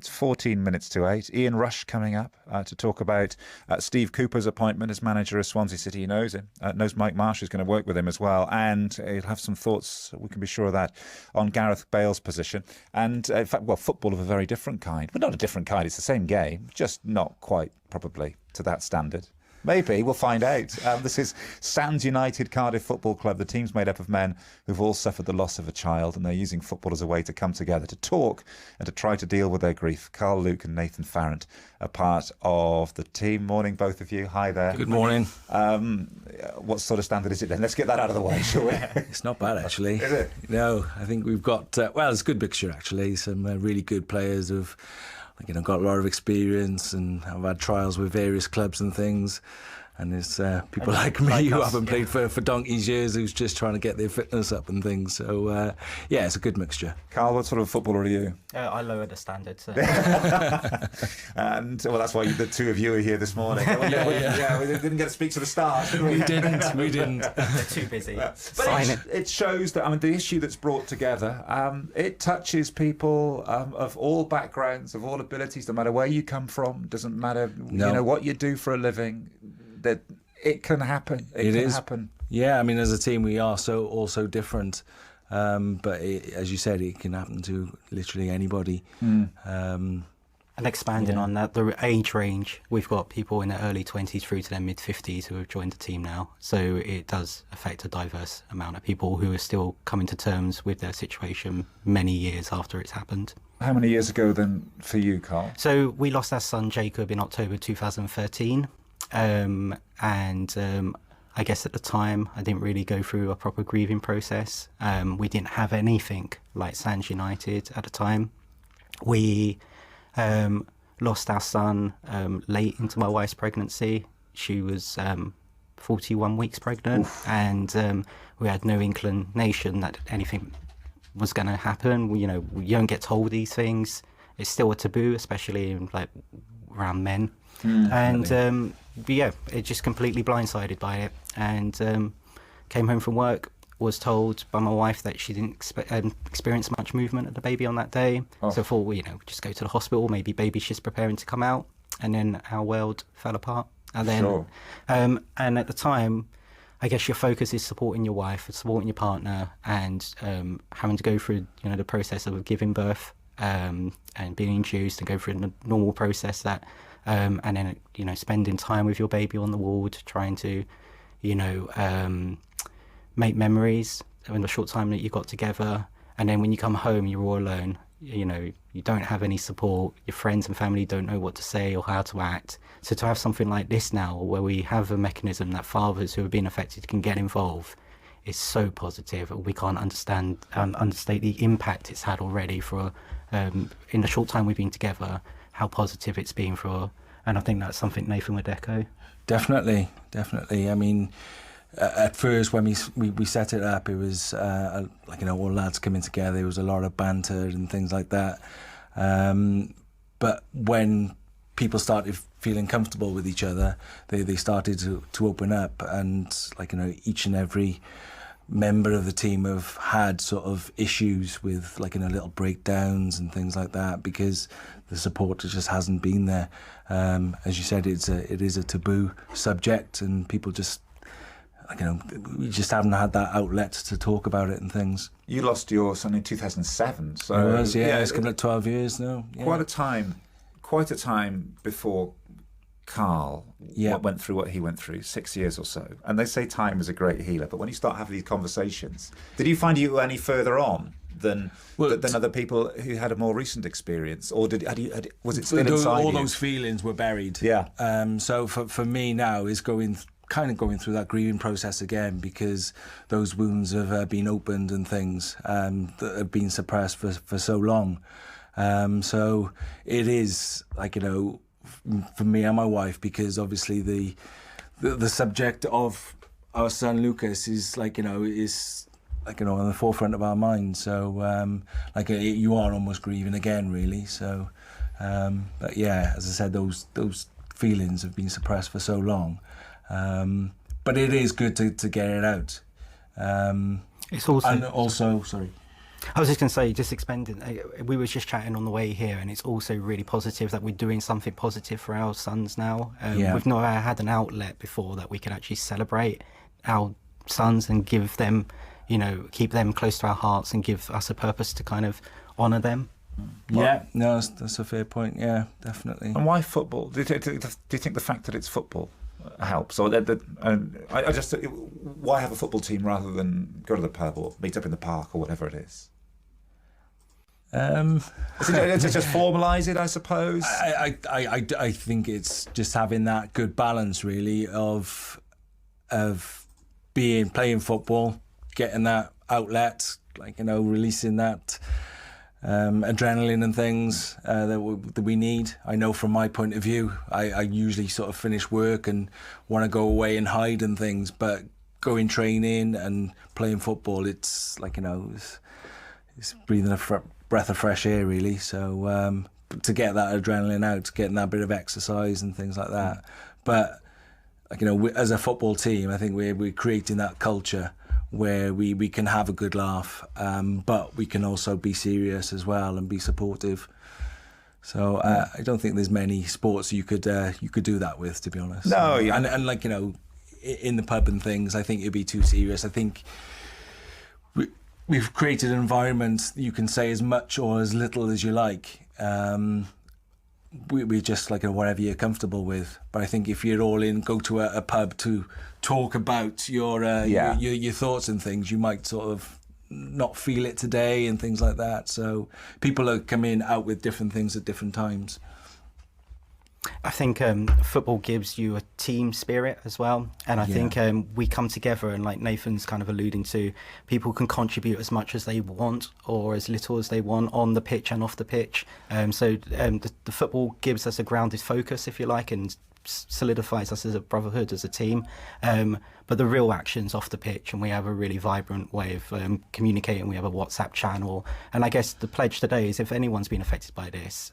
It's 14 minutes to 8. Ian Rush coming up to talk about Steve Cooper's appointment as manager of Swansea City. He knows him, knows Mike Marsh is going to work with him as well, and he'll have some thoughts, we can be sure of that, on Gareth Bale's position. And in fact, well, football of a very different kind. But not a different kind, it's the same game, just not quite probably to that standard. Maybe, we'll find out. This is Sands United Cardiff Football Club. The team's made up of men who've all suffered the loss of a child, and they're using football as a way to come together, to talk and to try to deal with their grief. Karl, Luke and Nathan Farrant are part of the team. Morning, both of you. Hi there. Good morning. What sort of standard is it then? Let's get that out of the way, shall we? It's not bad, actually. Is it? No, I think we've got, well, it's a good mixture, actually. Some really good players who've got a lot of experience and have had trials with various clubs and things. And there's people like me who haven't played for donkey's years, who's just trying to get their fitness up and things. So, yeah, it's a good mixture. Karl, what sort of footballer are you? I lowered the standard. So. And, well, that's why the two of you are here this morning. Yeah, we didn't get to speak to the stars, did we? We didn't. They're too busy. But it shows that, I mean, the issue that's brought together, it touches people of all backgrounds, of all abilities, no matter where you come from, doesn't matter you know what you do for a living, that it can happen. It can happen. Yeah, I mean, as a team, we are all so different. But as you said, it can happen to literally anybody. And expanding on that, the age range, we've got people in their early 20s through to their mid-50s who have joined the team now. So it does affect a diverse amount of people who are still coming to terms with their situation many years after it's happened. How many years ago then for you, Karl? So we lost our son Jacob in October 2013. I guess at the time I didn't really go through a proper grieving process. We didn't have anything like Sands United at the time. We lost our son late into my wife's pregnancy. She was 41 weeks pregnant. Oof. And we had no inclination that anything was going to happen. You don't get told these things. It's still a taboo, especially in, around men. And it just completely blindsided by it, and came home from work, was told by my wife that she didn't experience much movement of the baby on that day. So I thought, just go to the hospital, maybe baby's just preparing to come out, and then our world fell apart. And then and at the time, I guess your focus is supporting your wife, supporting your partner, and having to go through the process of giving birth and being induced, and go through the normal process that and then spending time with your baby on the ward, trying to make memories in the short time that you got together. And then when you come home, you're all alone. You don't have any support. Your friends and family don't know what to say or how to act. So to have something like this now, where we have a mechanism that fathers who have been affected can get involved, is so positive. We can't understate the impact it's had already for in the short time we've been together, how positive it's been and I think that's something Nathan would echo. Definitely. I mean, at first when we set it up, it was all lads coming together. There was a lot of banter and things like that. But when people started feeling comfortable with each other, they started to open up, and each and every member of the team have had sort of issues with little breakdowns and things like that, because the support just hasn't been there. As you said, it is a taboo subject, and people just we just haven't had that outlet to talk about it and things. You lost your son in 2007, so it was, it's coming up 12 years now. Yeah. Quite a time before Karl went through what he went through, 6 years or so. And they say time is a great healer, but when you start having these conversations, did you find you were any further on than other people who had a more recent experience, or was it still inside you? All those feelings were buried. Yeah. So for me now is going through that grieving process again, because those wounds have been opened and things that have been suppressed for so long. So it is for me and my wife, because obviously the subject of our son Lucas is on the forefront of our minds. So you are almost grieving again, really. So but yeah, as I said, those feelings have been suppressed for so long. But it is good to get it out. It's also... And also, sorry. I was just going to say, just expanding, we were just chatting on the way here, and it's also really positive that we're doing something positive for our sons now. We've never had an outlet before that we can actually celebrate our sons and give them, keep them close to our hearts and give us a purpose to kind of honour them. Yeah, no, that's a fair point. Yeah, definitely. And why football? Do you think the fact that it's football helps? Or why have a football team rather than go to the pub or meet up in the park or whatever it is? Is it just formalise it, I suppose? I think it's just having that good balance, really, of playing football, getting that outlet, releasing that adrenaline and things that we need. I know from my point of view, I usually sort of finish work and want to go away and hide and things, but going training and playing football, it's it's breathing a breath of fresh air, really. So to get that adrenaline out, getting that bit of exercise and things like that. But as a football team, I think we're creating that culture where we can have a good laugh, but we can also be serious as well and be supportive. So I don't think there's many sports you could do that with, to be honest. No, and in the pub and things, I think it'd be too serious. I think we've created an environment you can say as much or as little as you like. We're just whatever you're comfortable with. But I think if you're all in, go to a pub to talk about your thoughts and things, you might sort of not feel it today and things like that. So people are coming out with different things at different times. I think football gives you a team spirit as well, and I think we come together, and like Nathan's kind of alluding to, people can contribute as much as they want or as little as they want on the pitch and off the pitch. So the football gives us a grounded focus, if you like, and solidifies us as a brotherhood, as a team. But the real action's off the pitch, and we have a really vibrant way of communicating. We have a WhatsApp channel, and I guess the pledge today is if anyone's been affected by this,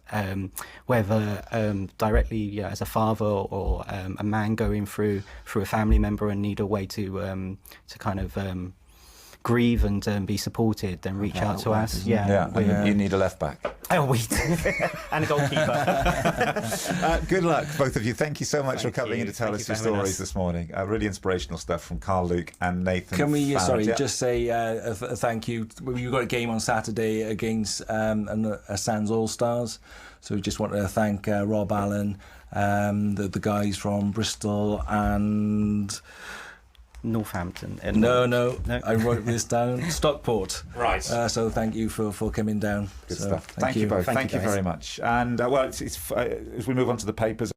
whether directly as a father or a man going through a family member and need a way to kind of grieve and be supported, then reach out to us. You need a left back. Oh, we and a goalkeeper. Good luck, both of you. Thank you so much for coming in to tell Thank us you your for having stories us. this morning. Really inspirational stuff from Karl, Luke and Nathan. Can we, Farrant. just say a thank you. We've got a game on Saturday against a Sands All-Stars. So we just want to thank Rob Allen, the guys from Bristol and... Northampton. No, I wrote this down. Stockport. Right. So thank you for coming down. Good stuff. Thank you both. Thank you very much. And as we move on to the papers.